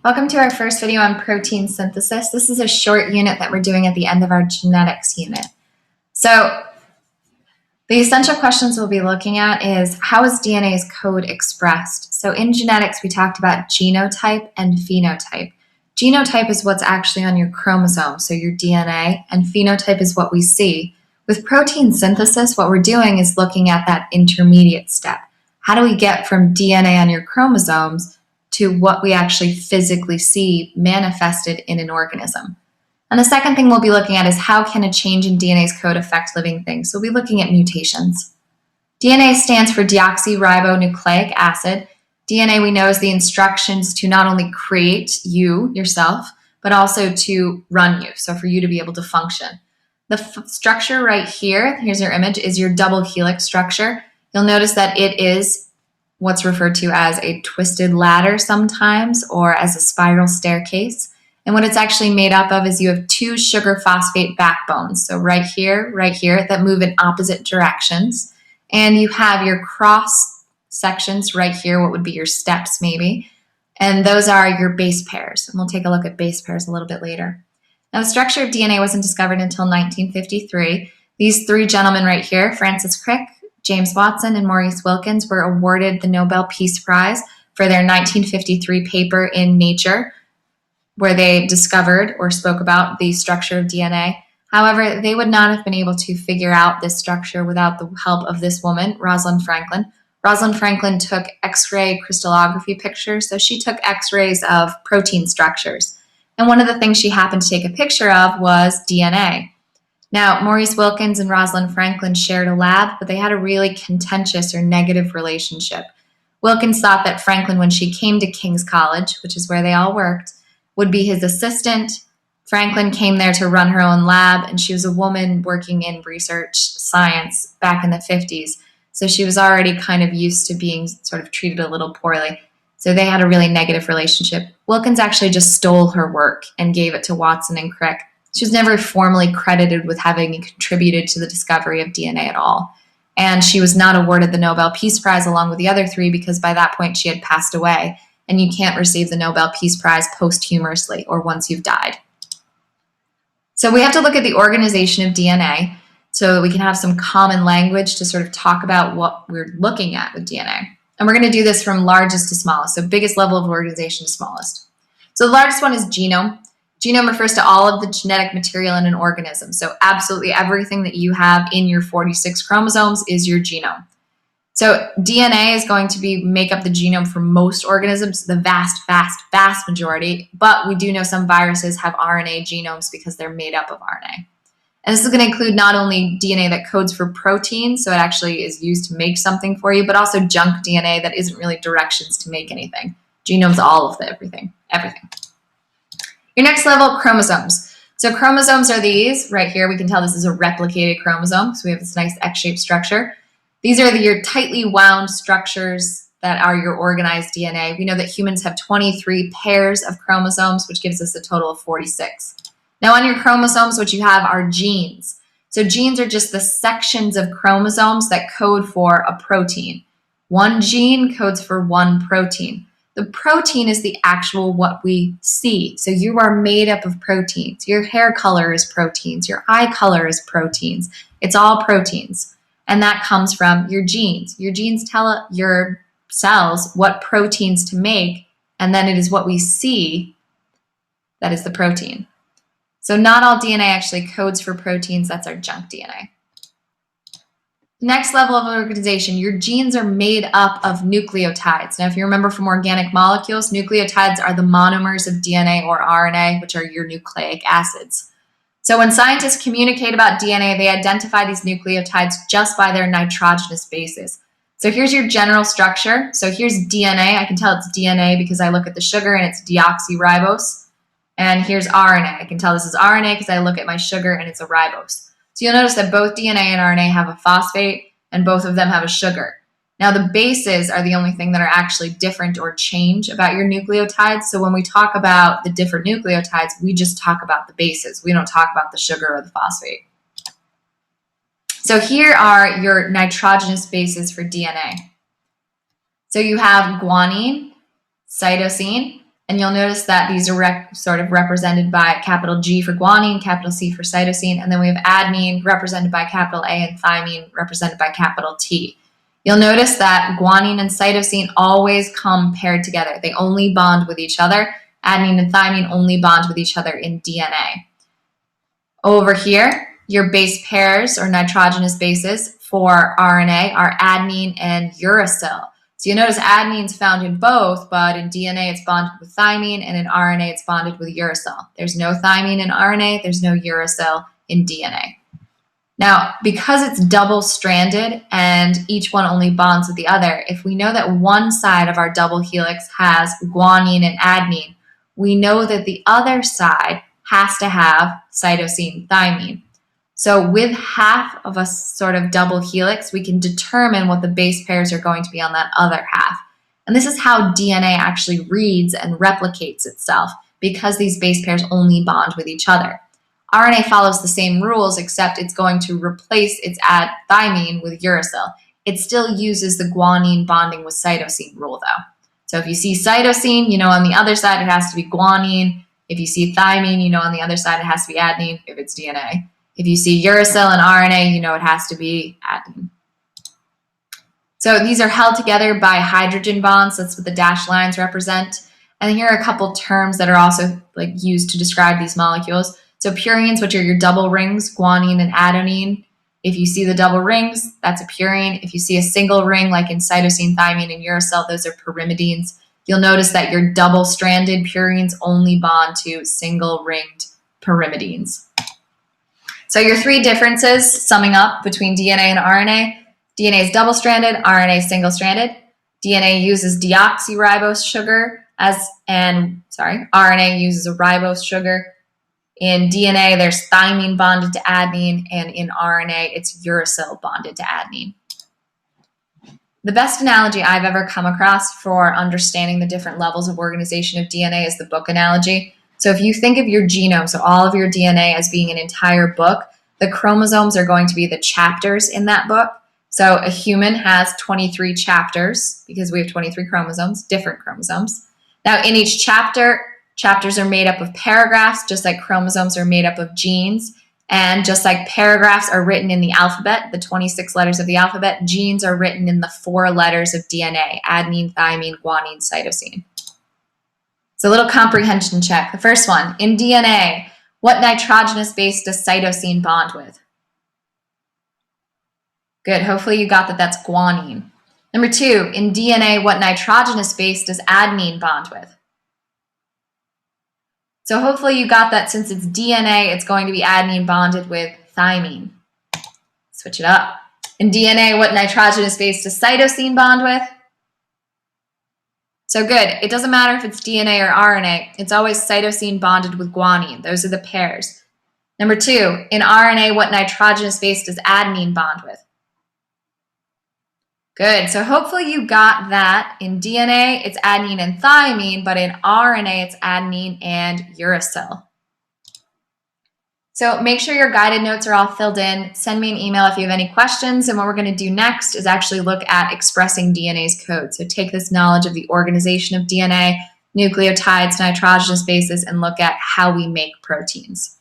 Welcome to our first video on protein synthesis. This is a short unit that we're doing at the end of our genetics unit. So the essential questions we'll be looking at is how is DNA's code expressed? So in genetics, we talked about genotype and phenotype. Genotype is what's actually on your chromosome, so your DNA, and phenotype is what we see. With protein synthesis, what we're doing is looking at that intermediate step. How do we get from DNA on your chromosomes to what we actually physically see manifested in an organism? And the second thing we'll be looking at is how can a change in DNA's code affect living things? So we'll be looking at mutations. DNA stands for deoxyribonucleic acid. DNA, we know, is the instructions to not only create you, yourself, but also to run you, so for you to be able to function. The structure right here, here's your image, is your double helix structure. You'll notice that it is what's referred to as a twisted ladder sometimes, or as a spiral staircase. And what it's actually made up of is you have two sugar phosphate backbones, so right here, that move in opposite directions. And you have your cross sections right here, what would be your steps maybe. And those are your base pairs. And we'll take a look at base pairs a little bit later. Now, the structure of DNA wasn't discovered until 1953. These three gentlemen right here, Francis Crick, James Watson, and Maurice Wilkins, were awarded the Nobel Peace Prize for their 1953 paper in Nature, where they discovered or spoke about the structure of DNA. However, they would not have been able to figure out this structure without the help of this woman, Rosalind Franklin. Rosalind Franklin took X-ray crystallography pictures, so she took X-rays of protein structures. And one of the things she happened to take a picture of was DNA. Now, Maurice Wilkins and Rosalind Franklin shared a lab, but they had a really contentious or negative relationship. Wilkins thought that Franklin, when she came to King's College, which is where they all worked, would be his assistant. Franklin came there to run her own lab, and she was a woman working in research science back in the 50s. So she was already kind of used to being sort of treated a little poorly. So they had a really negative relationship. Wilkins actually just stole her work and gave it to Watson and Crick. She was never formally credited with having contributed to the discovery of DNA at all. And she was not awarded the Nobel Peace Prize along with the other three because by that point she had passed away. And you can't receive the Nobel Peace Prize posthumously or once you've died. So we have to look at the organization of DNA so that we can have some common language to sort of talk about what we're looking at with DNA. And we're going to do this from largest to smallest, so biggest level of organization to smallest. So the largest one is genome. Genome refers to all of the genetic material in an organism. So absolutely everything that you have in your 46 chromosomes is your genome. So DNA is going to make up the genome for most organisms, the vast majority, but we do know some viruses have RNA genomes because they're made up of RNA. And this is going to include not only DNA that codes for proteins, so it actually is used to make something for you, but also junk DNA that isn't really directions to make anything. Genome's all of everything. Your next level, chromosomes. So chromosomes are these. Right here, we can tell this is a replicated chromosome, so we have this nice X-shaped structure. These are your tightly wound structures that are your organized DNA. We know that humans have 23 pairs of chromosomes, which gives us a total of 46. Now on your chromosomes, what you have are genes. So genes are just the sections of chromosomes that code for a protein. One gene codes for one protein. The protein is the actual what we see. So you are made up of proteins. Your hair color is proteins. Your eye color is proteins. It's all proteins. And that comes from your genes. Your genes tell your cells what proteins to make, and then it is what we see that is the protein. So not all DNA actually codes for proteins. That's our junk DNA. Next level of organization, your genes are made up of nucleotides. Now, if you remember from organic molecules, nucleotides are the monomers of DNA or RNA, which are your nucleic acids. So when scientists communicate about DNA, they identify these nucleotides just by their nitrogenous bases. So here's your general structure. So here's DNA. I can tell it's DNA because I look at the sugar and it's deoxyribose. And here's RNA. I can tell this is RNA because I look at my sugar and it's a ribose. So you'll notice that both DNA and RNA have a phosphate and both of them have a sugar. Now the bases are the only thing that are actually different or change about your nucleotides. So when we talk about the different nucleotides, we just talk about the bases. We don't talk about the sugar or the phosphate. So here are your nitrogenous bases for DNA. So you have guanine, cytosine, And you'll notice that these are sort of represented by capital G for guanine, capital C for cytosine, and then we have adenine represented by capital A and thymine represented by capital T. You'll notice that guanine and cytosine always come paired together. They only bond with each other. Adenine and thymine only bond with each other in DNA. Over here, your base pairs or nitrogenous bases for RNA are adenine and uracil. So you notice adenine is found in both, but in DNA it's bonded with thymine, and in RNA it's bonded with uracil. There's no thymine in RNA, there's no uracil in DNA. Now, because it's double-stranded and each one only bonds with the other, if we know that one side of our double helix has guanine and adenine, we know that the other side has to have cytosine thymine. So with half of a sort of double helix, we can determine what the base pairs are going to be on that other half. And this is how DNA actually reads and replicates itself, because these base pairs only bond with each other. RNA follows the same rules, except it's going to replace its thymine with uracil. It still uses the guanine bonding with cytosine rule, though. So if you see cytosine, you know on the other side it has to be guanine. If you see thymine, you know on the other side it has to be adenine if it's DNA. If you see uracil and RNA, you know it has to be adenine. So these are held together by hydrogen bonds. That's what the dashed lines represent. And here are a couple terms that are also used to describe these molecules. So purines, which are your double rings, guanine and adenine. If you see the double rings, that's a purine. If you see a single ring, like in cytosine, thymine, and uracil, those are pyrimidines. You'll notice that your double-stranded purines only bond to single-ringed pyrimidines. So your three differences, summing up between DNA and RNA. DNA is double-stranded, RNA is single-stranded. DNA uses deoxyribose sugar RNA uses a ribose sugar. In DNA, there's thymine bonded to adenine, and in RNA, it's uracil bonded to adenine. The best analogy I've ever come across for understanding the different levels of organization of DNA is the book analogy. So if you think of your genome, so all of your DNA as being an entire book, the chromosomes are going to be the chapters in that book. So a human has 23 chapters because we have 23 chromosomes, different chromosomes. Now in each chapter, chapters are made up of paragraphs, just like chromosomes are made up of genes. And just like paragraphs are written in the alphabet, the 26 letters of the alphabet, genes are written in the 4 letters of DNA, adenine, thymine, guanine, cytosine. So a little comprehension check. The first one, in DNA, what nitrogenous base does cytosine bond with? Good, hopefully you got that that's guanine. Number 2, in DNA, what nitrogenous base does adenine bond with? So hopefully you got that since it's DNA, it's going to be adenine bonded with thymine. Switch it up. In DNA, what nitrogenous base does cytosine bond with? So good. It doesn't matter if it's DNA or RNA. It's always cytosine bonded with guanine. Those are the pairs. Number 2, in RNA, what nitrogenous base does adenine bond with? Good. So hopefully you got that. In DNA, it's adenine and thymine, but in RNA, it's adenine and uracil. So make sure your guided notes are all filled in. Send me an email if you have any questions. And what we're going to do next is actually look at expressing DNA's code. So take this knowledge of the organization of DNA, nucleotides, nitrogenous bases, and look at how we make proteins.